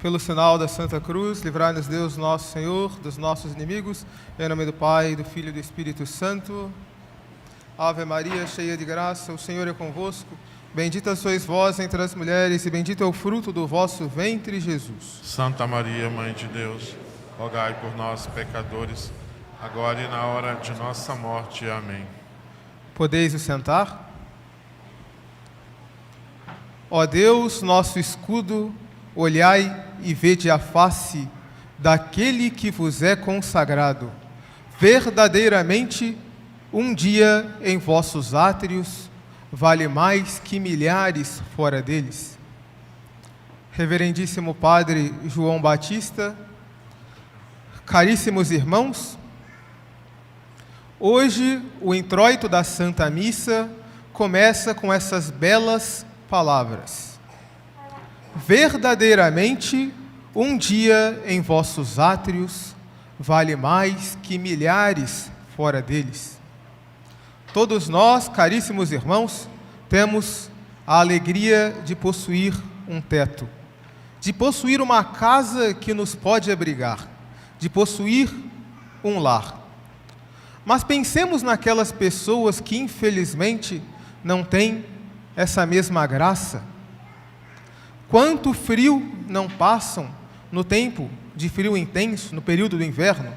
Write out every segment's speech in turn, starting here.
Pelo sinal da Santa Cruz, livrai-nos Deus, nosso Senhor, dos nossos inimigos, em nome do Pai, do Filho e do Espírito Santo. Ave Maria, cheia de graça, o Senhor é convosco. Bendita sois vós entre as mulheres, e bendito é o fruto do vosso ventre, Jesus. Santa Maria, Mãe de Deus, rogai por nós, pecadores, agora e na hora de nossa morte. Amém. Podeis vos sentar? Ó Deus, nosso escudo, olhai e vede a face daquele que vos é consagrado. Verdadeiramente, um dia em vossos átrios vale mais que milhares fora deles. Reverendíssimo Padre João Batista, caríssimos irmãos, hoje o introito da Santa Missa começa com essas belas palavras. Verdadeiramente, um dia em vossos átrios vale mais que milhares fora deles. Todos nós, caríssimos irmãos, temos a alegria de possuir um teto, de possuir uma casa que nos pode abrigar, de possuir um lar. Mas pensemos naquelas pessoas que, infelizmente, não têm essa mesma graça. Quanto frio não passam no tempo de frio intenso, no período do inverno?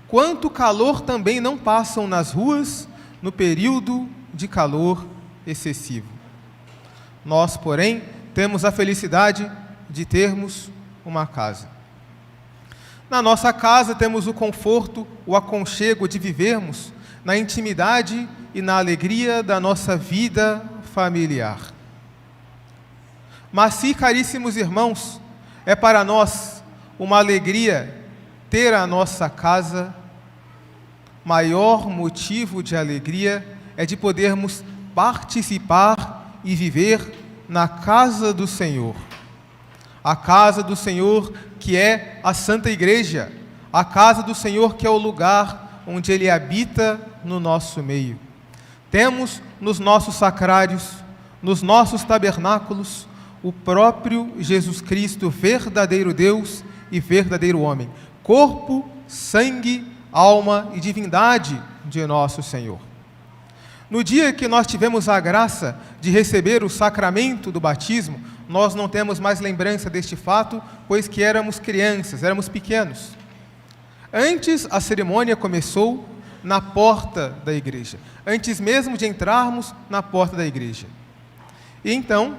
Quanto calor também não passam nas ruas no período de calor excessivo? Nós, porém, temos a felicidade de termos uma casa. Na nossa casa temos o conforto, o aconchego de vivermos na intimidade e na alegria da nossa vida familiar. Mas se, caríssimos irmãos, é para nós uma alegria ter a nossa casa, maior motivo de alegria é de podermos participar e viver na casa do Senhor. A casa do Senhor que é a Santa Igreja, a casa do Senhor que é o lugar onde Ele habita no nosso meio. Temos nos nossos sacrários, nos nossos tabernáculos, o próprio Jesus Cristo, verdadeiro Deus e verdadeiro homem, corpo, sangue, alma e divindade de nosso Senhor. No dia que nós tivemos a graça de receber o sacramento do batismo, nós não temos mais lembrança deste fato, pois que éramos crianças, éramos pequenos. Antes, a cerimônia começou na porta da igreja, antes mesmo de entrarmos na porta da igreja. E então,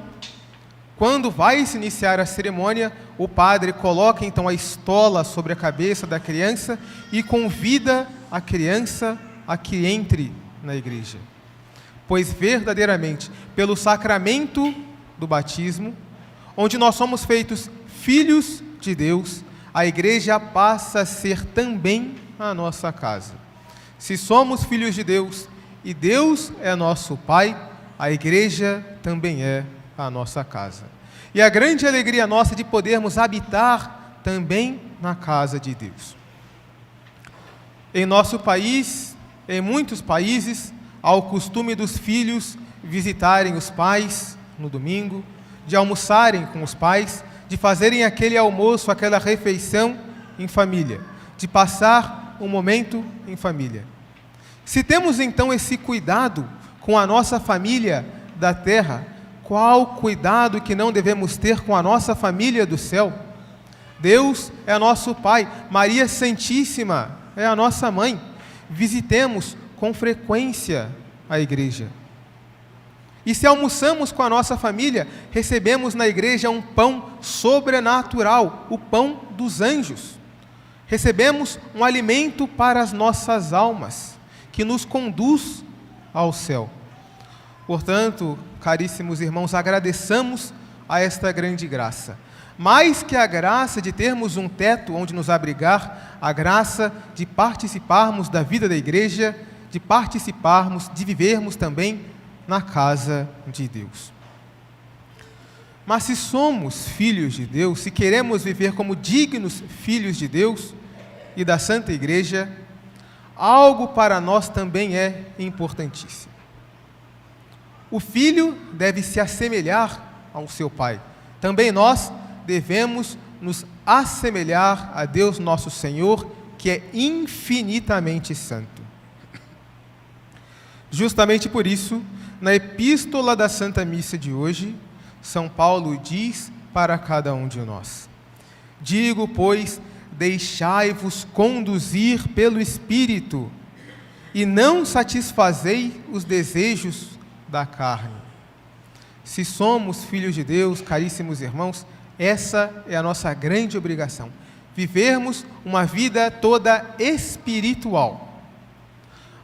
quando vai se iniciar a cerimônia, o padre coloca então a estola sobre a cabeça da criança e convida a criança a que entre na igreja. Pois verdadeiramente, pelo sacramento do batismo, onde nós somos feitos filhos de Deus, a igreja passa a ser também a nossa casa. Se somos filhos de Deus e Deus é nosso Pai, a igreja também é a nossa casa. E a grande alegria nossa de podermos habitar também na casa de Deus. Em nosso país, em muitos países, há o costume dos filhos visitarem os pais no domingo, de almoçarem com os pais, de fazerem aquele almoço, aquela refeição em família, de passar um momento em família. Se temos então esse cuidado com a nossa família da terra, qual cuidado que não devemos ter com a nossa família do céu? Deus é nosso Pai, Maria Santíssima é a nossa Mãe. Visitemos com frequência a igreja. E se almoçamos com a nossa família, recebemos na igreja um pão sobrenatural, o pão dos anjos. Recebemos um alimento para as nossas almas, que nos conduz ao céu. Portanto, caríssimos irmãos, agradeçamos a esta grande graça. Mais que a graça de termos um teto onde nos abrigar, a graça de participarmos da vida da igreja, de participarmos, de vivermos também na casa de Deus. Mas se somos filhos de Deus, se queremos viver como dignos filhos de Deus e da Santa Igreja, algo para nós também é importantíssimo. O filho deve se assemelhar ao seu pai. Também nós devemos nos assemelhar a Deus nosso Senhor, que é infinitamente santo. Justamente por isso, na epístola da Santa Missa de hoje, São Paulo diz para cada um de nós: digo, pois, deixai-vos conduzir pelo Espírito, e não satisfazei os desejos da carne. Se somos filhos de Deus, caríssimos irmãos, essa é a nossa grande obrigação: vivermos uma vida toda espiritual.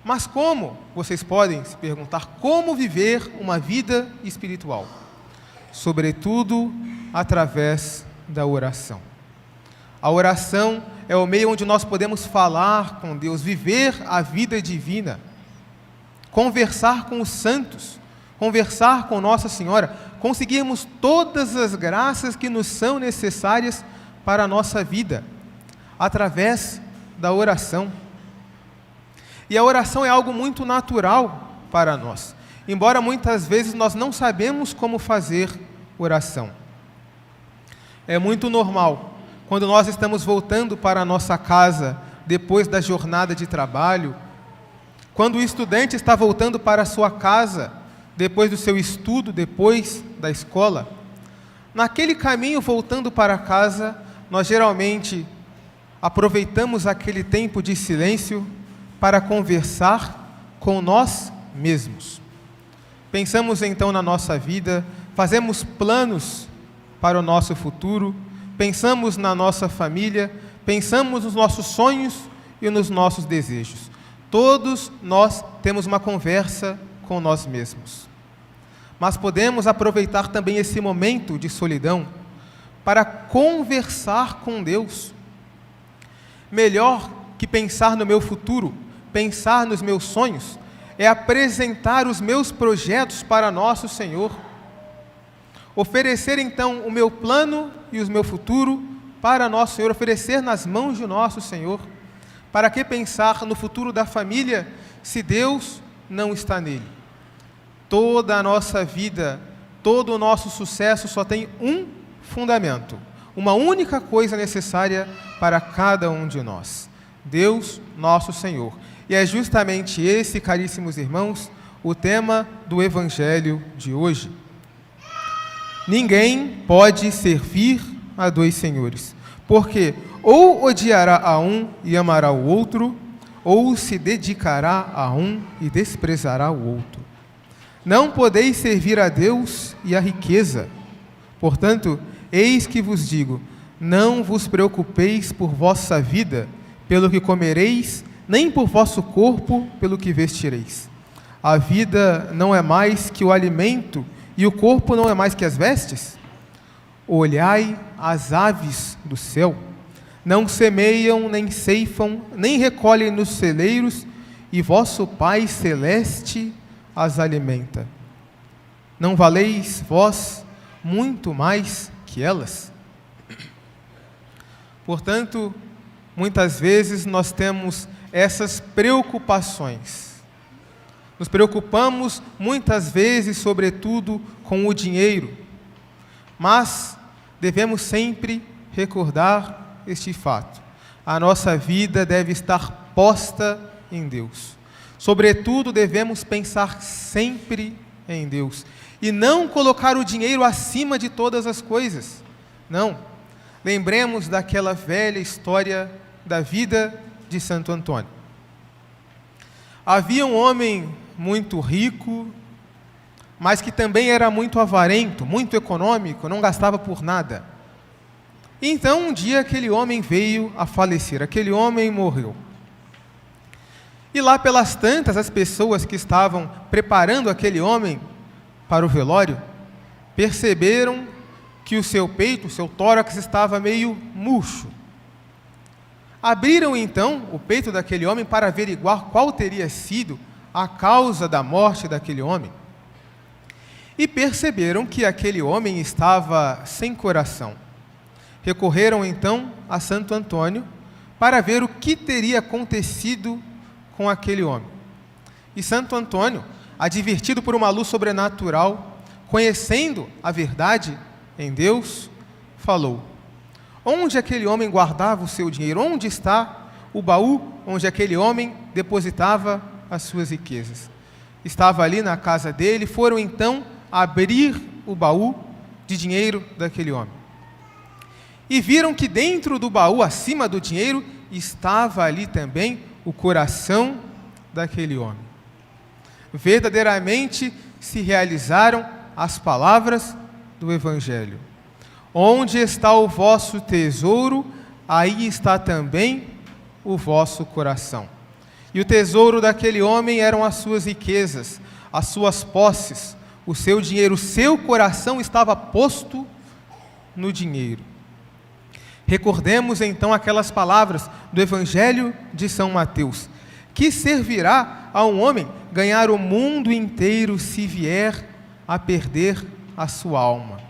Mas como? Vocês podem se perguntar: como viver uma vida espiritual? Sobretudo através da oração. A oração é o meio onde nós podemos falar com Deus, viver a vida divina, conversar com os santos, conversar com Nossa Senhora, conseguirmos todas as graças que nos são necessárias para a nossa vida, através da oração. E a oração é algo muito natural para nós, embora muitas vezes nós não sabemos como fazer oração. É muito normal, quando nós estamos voltando para a nossa casa depois da jornada de trabalho, quando o estudante está voltando para a sua casa depois do seu estudo, depois da escola, naquele caminho voltando para casa, nós geralmente aproveitamos aquele tempo de silêncio para conversar com nós mesmos. Pensamos então na nossa vida, fazemos planos para o nosso futuro, pensamos na nossa família, pensamos nos nossos sonhos e nos nossos desejos. Todos nós temos uma conversa com nós mesmos. Mas podemos aproveitar também esse momento de solidão para conversar com Deus. Melhor que pensar no meu futuro, pensar nos meus sonhos, é apresentar os meus projetos para nosso Senhor. Oferecer então o meu plano e o meu futuro para nosso Senhor, oferecer nas mãos de nosso Senhor. Para que pensar no futuro da família se Deus não está nele? Toda a nossa vida, todo o nosso sucesso só tem um fundamento, uma única coisa necessária para cada um de nós: Deus nosso Senhor. E é justamente esse, caríssimos irmãos, o tema do Evangelho de hoje. Ninguém pode servir a dois senhores, porque ou odiará a um e amará o outro, ou se dedicará a um e desprezará o outro. Não podeis servir a Deus e a riqueza. Portanto, eis que vos digo: não vos preocupeis por vossa vida, pelo que comereis, nem por vosso corpo, pelo que vestireis. A vida não é mais que o alimento, e o corpo não é mais que as vestes? Olhai as aves do céu, não semeiam, nem ceifam, nem recolhem nos celeiros, e vosso Pai Celeste as alimenta. Não valeis vós muito mais que elas? Portanto, muitas vezes nós temos essas preocupações. Nos preocupamos muitas vezes, sobretudo, com o dinheiro, mas devemos sempre recordar este fato: a nossa vida deve estar posta em Deus. Sobretudo, devemos pensar sempre em Deus e não colocar o dinheiro acima de todas as coisas. Não. Lembremos daquela velha história da vida de Santo Antônio. Havia um homem muito rico, mas que também era muito avarento, muito econômico, não gastava por nada. Então, um dia, aquele homem veio a falecer, aquele homem morreu. E lá pelas tantas, as pessoas que estavam preparando aquele homem para o velório, perceberam que o seu peito, o seu tórax estava meio murcho. Abriram então o peito daquele homem para averiguar qual teria sido a causa da morte daquele homem. E perceberam que aquele homem estava sem coração. Recorreram então a Santo Antônio para ver o que teria acontecido com aquele homem. E Santo Antônio, advertido por uma luz sobrenatural, conhecendo a verdade em Deus, falou: Onde aquele homem guardava o seu dinheiro? Onde está o baú onde aquele homem depositava as suas riquezas? Estava ali na casa dele. Foram então abrir o baú de dinheiro daquele homem. E viram que dentro do baú, acima do dinheiro, estava ali também o coração daquele homem. Verdadeiramente se realizaram as palavras do Evangelho. Onde está o vosso tesouro, aí está também o vosso coração. E o tesouro daquele homem eram as suas riquezas, as suas posses, o seu dinheiro. O seu coração estava posto no dinheiro. Recordemos então aquelas palavras do Evangelho de São Mateus. Que servirá a um homem ganhar o mundo inteiro se vier a perder a sua alma?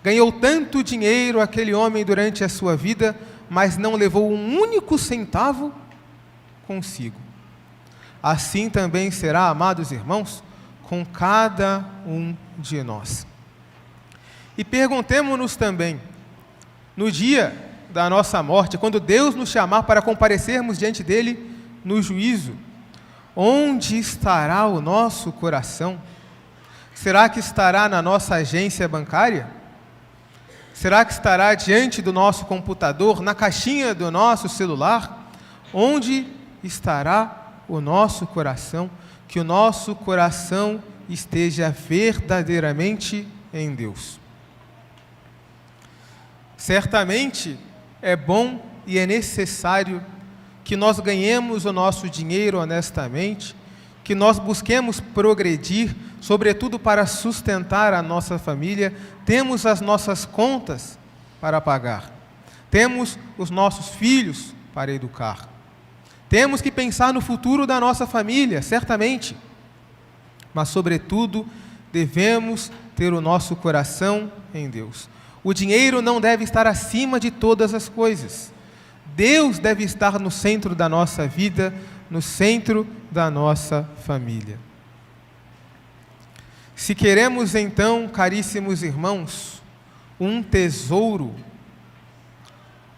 Ganhou tanto dinheiro aquele homem durante a sua vida, mas não levou um único centavo consigo. Assim também será, amados irmãos, com cada um de nós. E perguntemo-nos também, no dia da nossa morte, quando Deus nos chamar para comparecermos diante dele no juízo, onde estará o nosso coração? Será que estará na nossa agência bancária? Será que estará diante do nosso computador, na caixinha do nosso celular? Onde estará o nosso coração? Que o nosso coração esteja verdadeiramente em Deus. Certamente é bom e é necessário que nós ganhemos o nosso dinheiro honestamente, que nós busquemos progredir, sobretudo para sustentar a nossa família. Temos as nossas contas para pagar, temos os nossos filhos para educar, temos que pensar no futuro da nossa família, certamente, mas sobretudo devemos ter o nosso coração em Deus. O dinheiro não deve estar acima de todas as coisas. Deus deve estar no centro da nossa vida, no centro da nossa família. Se queremos então, caríssimos irmãos, um tesouro,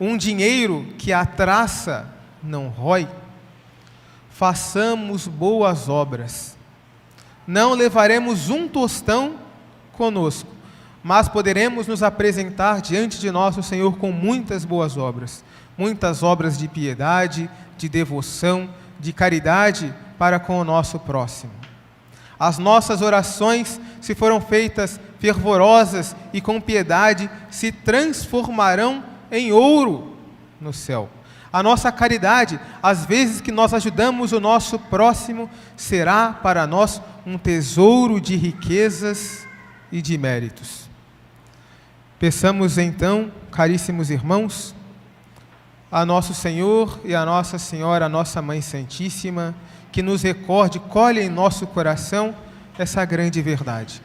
um dinheiro que a traça não rói, façamos boas obras. Não levaremos um tostão conosco, mas poderemos nos apresentar diante de nosso Senhor com muitas boas obras de piedade, de devoção, de caridade para com o nosso próximo. As nossas orações, se foram feitas fervorosas e com piedade, se transformarão em ouro no céu. A nossa caridade, às vezes que nós ajudamos o nosso próximo, será para nós um tesouro de riquezas e de méritos. Peçamos então, caríssimos irmãos, a nosso Senhor e a Nossa Senhora, a nossa Mãe Santíssima, que nos recorde, colhe em nosso coração essa grande verdade.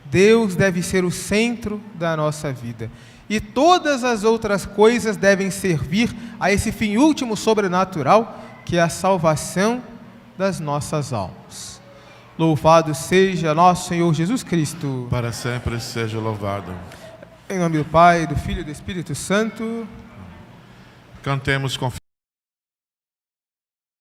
Deus deve ser o centro da nossa vida. E todas as outras coisas devem servir a esse fim último sobrenatural, que é a salvação das nossas almas. Louvado seja nosso Senhor Jesus Cristo. Para sempre seja louvado. Em nome do Pai, do Filho e do Espírito Santo. Cantemos com